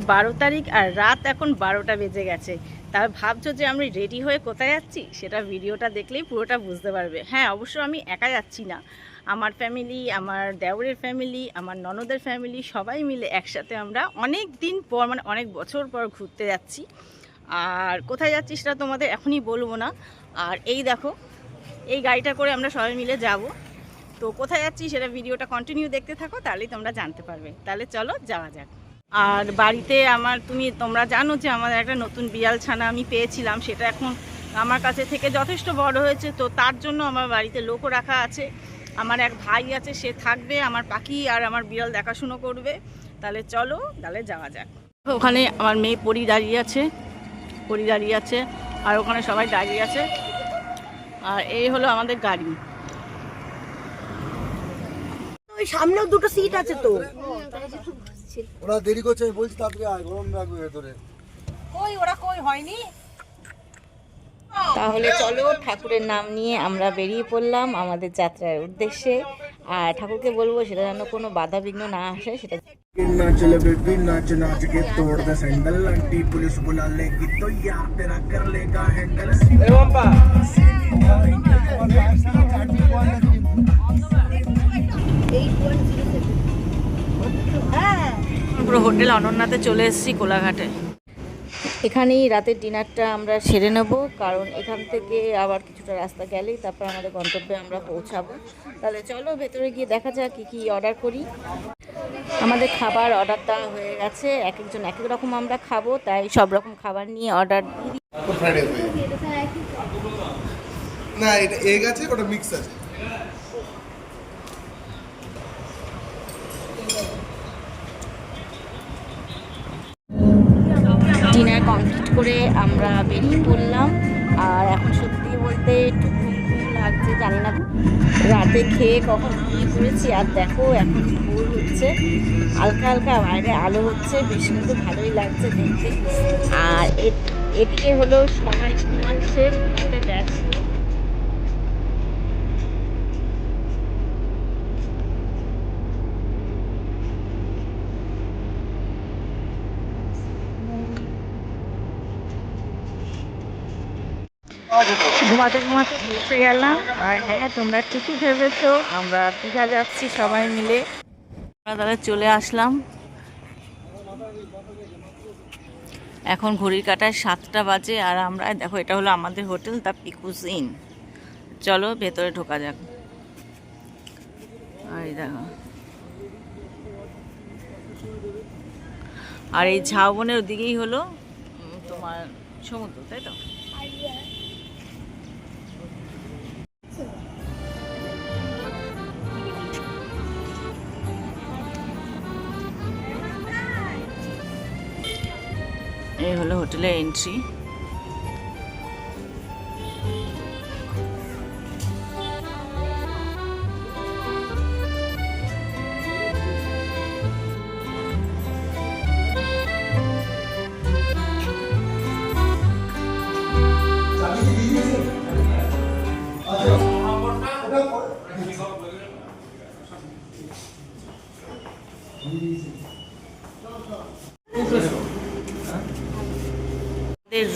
12 তারিখ আর রাত এখন 12টা বেজে গেছে। তার ভাবছো যে আমি রেডি হয়ে কোথায় যাচ্ছি, সেটা ভিডিওটা দেখলেই পুরোটা বুঝতে পারবে। হ্যাঁ, অবশ্য আমি একা যাচ্ছি না, আমার ফ্যামিলি, আমার দেওরের ফ্যামিলি, আমার ননদের ফ্যামিলি সবাই মিলে একসাথে আমরা অনেক দিন পর, মানে অনেক বছর পর ঘুরতে যাচ্ছি। আর কোথায় যাচ্ছি সেটা তোমাদের এখনই বলবো না। আর এই দেখো, এই গাড়িটা করে আমরা সবাই মিলে যাব। তো কোথায় যাচ্ছি সেটা ভিডিওটা কন্টিনিউ দেখতে থাকো, তাহলেই তোমরা জানতে পারবে। তাহলে চলো যাওয়া যাক। আর বাড়িতে তোমরা জানো যে আমাদের একটা নতুন বিড়াল ছানা আমি পেয়েছিলাম, সেটা এখন আমার কাছে থেকে যথেষ্ট বড় হয়েছে। তো তার জন্য আমার বাড়িতে লোকও রাখা আছে। আমার এক ভাই আছে, সে থাকবে আমার পাখি আর আমার বিড়াল দেখাশুনো করবে। তাহলে চলো, তাহলে যাওয়া যাক। ওখানে আমার মেয়ে পরি দাঁড়িয়ে আছে, আর ওখানে সবাই দাঁড়িয়ে আছে। আর এই হলো আমাদের গাড়ি। ওই সামনেও দুটো সিট আছে তো। ওরা দেরি করছে, আমি বলছি তাড়াতাড়ি আয়, গরম লাগবে ভেতরে। কই হয়নি। তাহলে চলো, ঠাকুরের নাম নিয়ে আমরা বেরিয়ে পড়লাম আমাদের যাত্রার উদ্দেশ্যে। আর ঠাকুরকে বলবো সেটা যেন কোনো বাধা বিঘ্ন না আসে, সেটা। चले बेबी नाच नाच के तोड़ दे सैंडल, आंटी पुलिस बुला लेगी तो यार तेरा कर लेगा हैंडल। পুরো হোটেল অনন্যাতে চলে এসেছি, কোলাঘাটে। এখানেই রাতের ডিনারটা আমরা সেরে নেব, কারণ এখান থেকে আবার কিছুটা রাস্তা গেলেই তারপর আমাদের গন্তব্যে আমরা পৌঁছাবো। তাহলে চলো ভেতরে গিয়ে দেখা যাক কী কী অর্ডার করি। আমাদের খাবার অর্ডার দেওয়া হয়ে গেছে, এক একজন এক এক রকম আমরা খাবো, তাই সব রকম খাবার নিয়ে অর্ডার দিই। না, এটা এগ আছে, ওটা মিক্স আছে। ডিনার কমপ্লিট করে আমরা বেরিয়ে পড়লাম। আর এখন সত্যি বলতে একটু ঘুম লাগছে, জানি না রাতে খেয়ে কখন ঘুমিয়ে পড়েছি। আর দেখো এখন ভোর হচ্ছে, হালকা হালকা বাইরে আলো হচ্ছে, বেশ কিন্তু ভালোই লাগছে দেখতে। আর এদিকে হলো সবাই ঘুমাচ্ছে, ঘুমাতে ব্যস্ত। ঘুমাতে ঘুমাতে বসে গেলাম। আর হ্যাঁ, তোমরা ঠিকই ভেবেছো, আমরা দীঘা যাচ্ছি সবাই মিলে। আমরা তাহলে চলে আসলাম। এখন ঘড়ির কাঁটায় 7টা বাজে, আর আমরা দেখো, এটা হলো আমাদের হোটেল দ্য পিকুস ইন। চলো ভেতরে ঢোকা যাক। আর এই দেখো, আর এই ঝাউবনের ওদিকেই হলো তোমার সমুদ্র, তাই তো? এই হলো হোটেলের এন্ট্রি।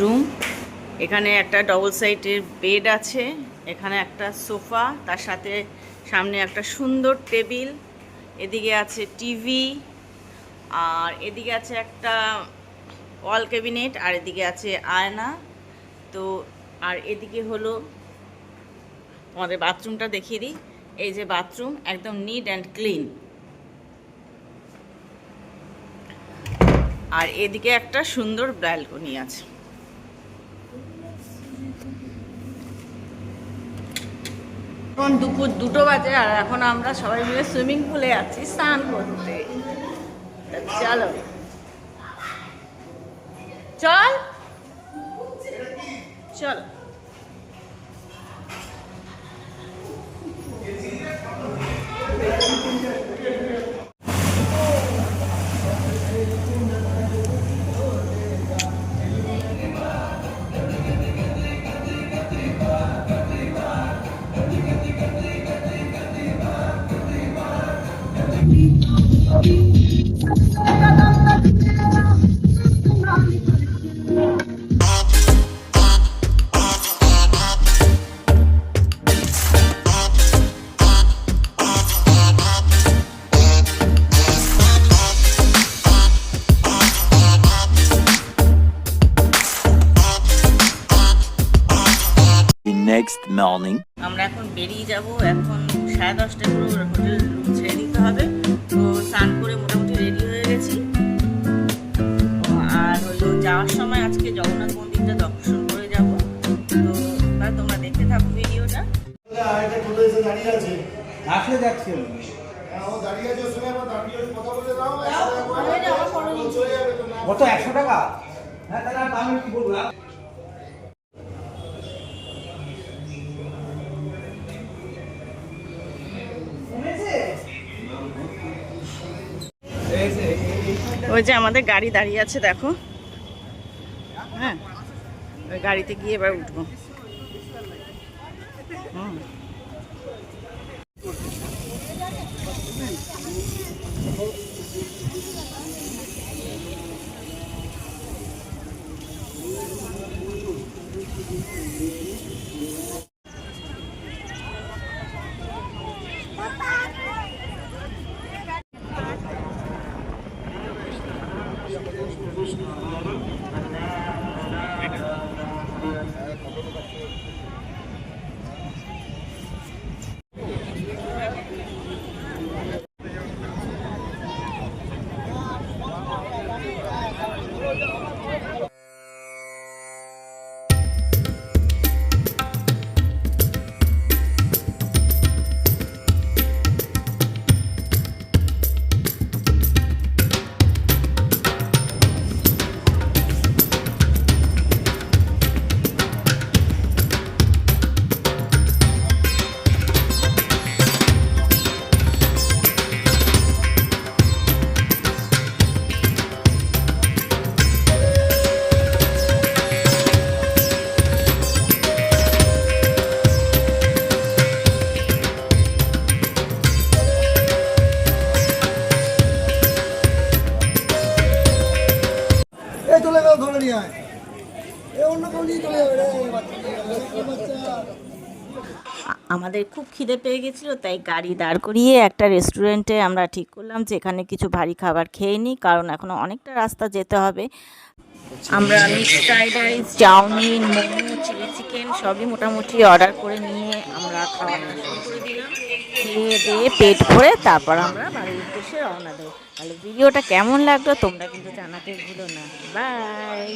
রুম, এখানে একটা ডবল সাইডের বেড আছে, এখানে একটা সোফা, তার সাথে সামনে একটা সুন্দর টেবিল, এদিকে আছে টিভি, আর এদিকে আছে একটা ওয়াল ক্যাবিনেট, আর এদিকে আছে আয়না। তো আর এদিকে হলো আমাদের বাথরুমটা দেখিয়ে দিই। এই যে বাথরুম, একদম নিট অ্যান্ড ক্লিন। আর এদিকে একটা সুন্দর ব্যালকনি আছে। এখন দুপুর 2টো বাজে, আর এখন আমরা সবাই মিলে সুইমিং পুলে আছি স্নান করতে। চলো চল। next morning. আমরা এখন বেরিয়ে যাব। এখন 10:30 পুরো হোটেল রুম ছেড়ে দিতে হবে। তো স্নান করে মোটামুটি রেডি হয়ে গেছি। আর হলো যাওয়ার সময় আজকে জগন্নাথ মন্দিরটা দর্শন করে যাব। তো তোমরা দেখতে থাকো ভিডিওটা। আসলে যাচ্ছি কত 100 টাকা? হ্যাঁ তাহলে আমি কি বলবো? ওই যে আমাদের গাড়ি দাঁড়িয়ে আছে দেখো। হ্যাঁ, ওই গাড়িতে গিয়ে এবার উঠবো। আমাদের খুব খিদে পেয়ে গেছিলো, তাই গাড়ি দাঁড় করিয়ে একটা রেস্টুরেন্টে আমরা ঠিক করলাম যে এখানে কিছু ভারী খাবার খেয়ে নিই, কারণ এখনও অনেকটা রাস্তা যেতে হবে। আমরা mixed fried rice, chowmein, momo, chilli chicken সবই মোটামুটি অর্ডার করে নিয়ে আমরা খাওয়াটা শুরু করে দিলাম। খেয়ে দিয়ে পেট ভরে তারপর আমরা বাড়ির উদ্দেশ্যে রওনা দেবো। তাহলে ভিডিওটা কেমন লাগলো তোমরা কিন্তু জানাতে ভুলো না। বাই।